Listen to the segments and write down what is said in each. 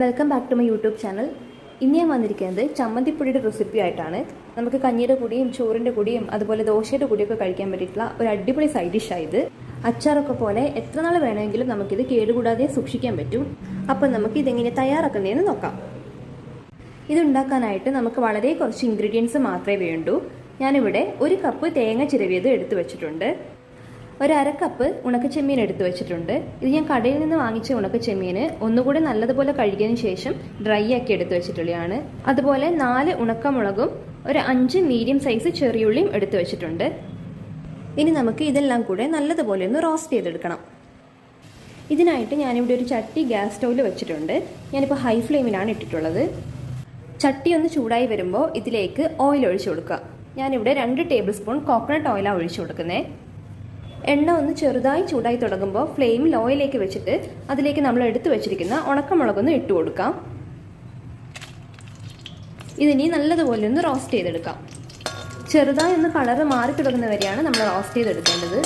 Welcome back to my YouTube channel. ഇന്ന് ഞാൻ വന്നിരിക്കുന്നത് ചമ്മന്തിപ്പൊടിയുടെ റെസിപ്പി ആയിട്ടാണ്. നമുക്ക് കഞ്ഞിയുടെ കൂടിയും ചോറിൻ്റെ കൂടിയും അതുപോലെ ദോശയുടെ കൂടിയൊക്കെ കഴിക്കാൻ പറ്റിയിട്ടുള്ള ഒരു അടിപൊളി സൈഡ് ഡിഷായത്. അച്ചാറൊക്കെ പോലെ എത്ര നാൾ വേണമെങ്കിലും നമുക്കിത് കേടുകൂടാതെ സൂക്ഷിക്കാൻ പറ്റും. അപ്പം നമുക്ക് ഇതെങ്ങനെ തയ്യാറാക്കുന്നതെന്ന് നോക്കാം. ഇതുണ്ടാക്കാനായിട്ട് നമുക്ക് വളരെ കുറച്ച് ഇൻഗ്രീഡിയൻസ് മാത്രമേ വേണ്ടൂ. ഞാനിവിടെ 1 കപ്പ് തേങ്ങ ചിരവിയത് എടുത്തു വെച്ചിട്ടുണ്ട്. 1/2 കപ്പ് ഉണക്കച്ചെമ്മീൻ എടുത്തു വെച്ചിട്ടുണ്ട്. ഇത് ഞാൻ കടയിൽ നിന്ന് വാങ്ങിച്ച ഉണക്കച്ചെമ്മീൻ ഒന്നുകൂടി നല്ലതുപോലെ കഴുകിയതിന് ശേഷം ഡ്രൈ ആക്കി എടുത്തു വെച്ചിട്ടുള്ളതാണ്. അതുപോലെ 4 ഉണക്കമുളകും 5 മീഡിയം സൈസ് ചെറിയുള്ളിയും എടുത്തു വെച്ചിട്ടുണ്ട്. ഇനി നമുക്ക് ഇതെല്ലാം കൂടെ നല്ലതുപോലെ ഒന്ന് റോസ്റ്റ് ചെയ്തെടുക്കണം. ഇതിനായിട്ട് ഞാനിവിടെ ഒരു ചട്ടി ഗ്യാസ് സ്റ്റൗവിൽ വെച്ചിട്ടുണ്ട്. ഞാനിപ്പോൾ ഹൈ ഫ്ലെയിമിലാണ് ഇട്ടിട്ടുള്ളത്. ചട്ടി ഒന്ന് ചൂടായി വരുമ്പോൾ ഇതിലേക്ക് ഓയിൽ ഒഴിച്ചു കൊടുക്കുക. ഞാനിവിടെ 2 ടേബിൾ സ്പൂൺ കോക്കനട്ട് ഓയിലാണ് ഒഴിച്ചു കൊടുക്കുന്നത്. എണ്ണ ഒന്ന് ചെറുതായി ചൂടായി തുടങ്ങുമ്പോൾ ഫ്ലെയിം ലോയിലേക്ക് വെച്ചിട്ട് അതിലേക്ക് നമ്മൾ എടുത്തു വെച്ചിരിക്കുന്ന ഉണക്കമുളകൊന്ന് ഇട്ട് കൊടുക്കാം. ഇതിനി നല്ലതുപോലെ ഒന്ന് റോസ്റ്റ് ചെയ്തെടുക്കാം. ചെറുതായി ഒന്ന് കളറ് മാറി തുടങ്ങുന്നവരെയാണ് നമ്മൾ റോസ്റ്റ് ചെയ്തെടുക്കേണ്ടത്.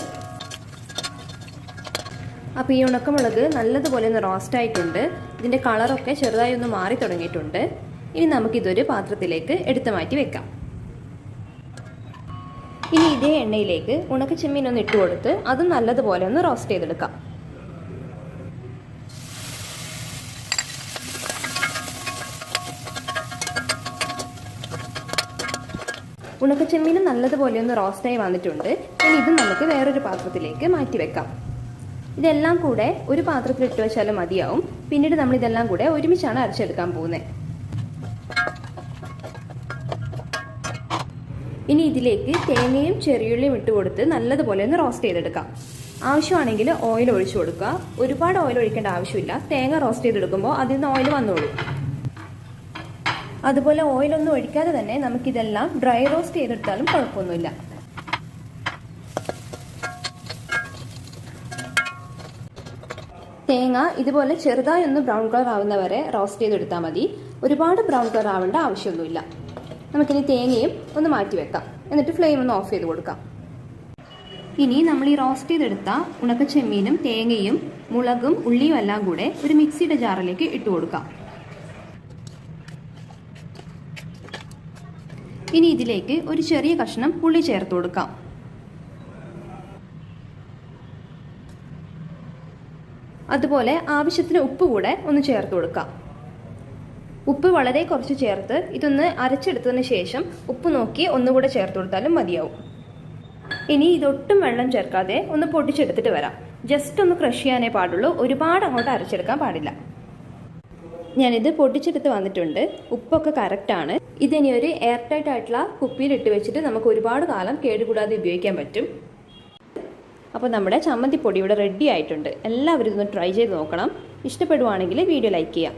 അപ്പോൾ ഈ ഉണക്കമുളക് നല്ലതുപോലെ ഒന്ന് റോസ്റ്റ് ആയിട്ടുണ്ട്. ഇതിൻ്റെ കളറൊക്കെ ചെറുതായി ഒന്ന് മാറി തുടങ്ങിയിട്ടുണ്ട്. ഇനി നമുക്കിതൊരു പാത്രത്തിലേക്ക് എടുത്തു മാറ്റി വെക്കാം. ഇനി ഇതേ എണ്ണയിലേക്ക് ഉണക്കച്ചെമ്മീൻ ഒന്ന് ഇട്ട് കൊടുത്ത് അത് നല്ലതുപോലെ ഒന്ന് റോസ്റ്റ് ചെയ്തെടുക്കാം. ഉണക്കച്ചെമ്മീൻ നല്ലതുപോലെ ഒന്ന് റോസ്റ്റായി വന്നിട്ടുണ്ട്. ഇനി ഇത് നമുക്ക് വേറൊരു പാത്രത്തിലേക്ക് മാറ്റി വെക്കാം. ഇതെല്ലാം കൂടെ ഒരു പാത്രത്തിൽ ഇട്ട് വെച്ചാലും മതിയാവും. പിന്നീട് നമ്മൾ ഇതെല്ലാം കൂടെ ഒരുമിച്ചാണ് അരച്ചെടുക്കാൻ പോകുന്നത്. ഇനി ഇതിലേക്ക് തേങ്ങയും ചെറിയുള്ളിയും ഇട്ട് കൊടുത്ത് നല്ലതുപോലെ ഒന്ന് റോസ്റ്റ് ചെയ്തെടുക്കാം. ആവശ്യമാണെങ്കിൽ ഓയിൽ ഒഴിച്ചു കൊടുക്കുക. ഒരുപാട് ഓയിൽ ഒഴിക്കേണ്ട ആവശ്യമില്ല. തേങ്ങ റോസ്റ്റ് ചെയ്തെടുക്കുമ്പോൾ അതിൽ നിന്ന് ഓയിൽ വന്നോളൂ. അതുപോലെ ഓയിലൊന്നും ഒഴിക്കാതെ തന്നെ നമുക്കിതെല്ലാം ഡ്രൈ റോസ്റ്റ് ചെയ്തെടുത്താലും കുഴപ്പമൊന്നുമില്ല. തേങ്ങ ഇതുപോലെ ചെറുതായി ഒന്ന് ബ്രൗൺ കളർ ആവുന്നവരെ റോസ്റ്റ് ചെയ്തെടുത്താൽ മതി. ഒരുപാട് ബ്രൗൺ കളർ ആവേണ്ട ആവശ്യമൊന്നുമില്ല. നമുക്കിനി തേങ്ങയും ഒന്ന് മാറ്റി വെക്കാം. എന്നിട്ട് ഫ്ലെയിം ഒന്ന് ഓഫ് ചെയ്ത് കൊടുക്കാം. ഇനി നമ്മൾ ഈ റോസ്റ്റ് ചെയ്തെടുത്ത ഉണക്കച്ചെമ്മീനും തേങ്ങയും മുളകും ഉള്ളിയും എല്ലാം കൂടെ ഒരു മിക്സിയുടെ ജാറിലേക്ക് ഇട്ട് കൊടുക്കാം. ഇനി ഇതിലേക്ക് ഒരു ചെറിയ കഷ്ണം പുളി ചേർത്ത് കൊടുക്കാം. അതുപോലെ ആവശ്യത്തിന് ഉപ്പ് കൂടെ ഒന്ന് ചേർത്ത് കൊടുക്കാം. ഉപ്പ് വളരെ കുറച്ച് ചേർത്ത് ഇതൊന്ന് അരച്ചെടുത്തതിന് ശേഷം ഉപ്പ് നോക്കി ഒന്നുകൂടെ ചേർത്ത് കൊടുത്താലും മതിയാവും. ഇനി ഇതൊട്ടും വെള്ളം ചേർക്കാതെ ഒന്ന് പൊടിച്ചെടുത്തിട്ട് വരാം. ജസ്റ്റ് ഒന്ന് ക്രഷ് ചെയ്യാനേ പാടുള്ളൂ. ഒരുപാട് അങ്ങോട്ട് അരച്ചെടുക്കാൻ പാടില്ല. ഞാനിത് പൊടിച്ചെടുത്ത് വന്നിട്ടുണ്ട്. ഉപ്പൊക്കെ കറക്റ്റാണ്. ഇതിനി ഒരു എയർ ടൈറ്റ് ആയിട്ടുള്ള കുപ്പിയിൽ ഇട്ട് വെച്ചിട്ട് നമുക്ക് ഒരുപാട് കാലം കേടുകൂടാതെ ഉപയോഗിക്കാൻ പറ്റും. അപ്പോൾ നമ്മുടെ ചമ്മന്തിപ്പൊടി ഇവിടെ റെഡി ആയിട്ടുണ്ട്. എല്ലാവരും ഇതൊന്ന് ട്രൈ ചെയ്ത് നോക്കണം. ഇഷ്ടപ്പെടുവാണെങ്കിൽ വീഡിയോ ലൈക്ക് ചെയ്യാം.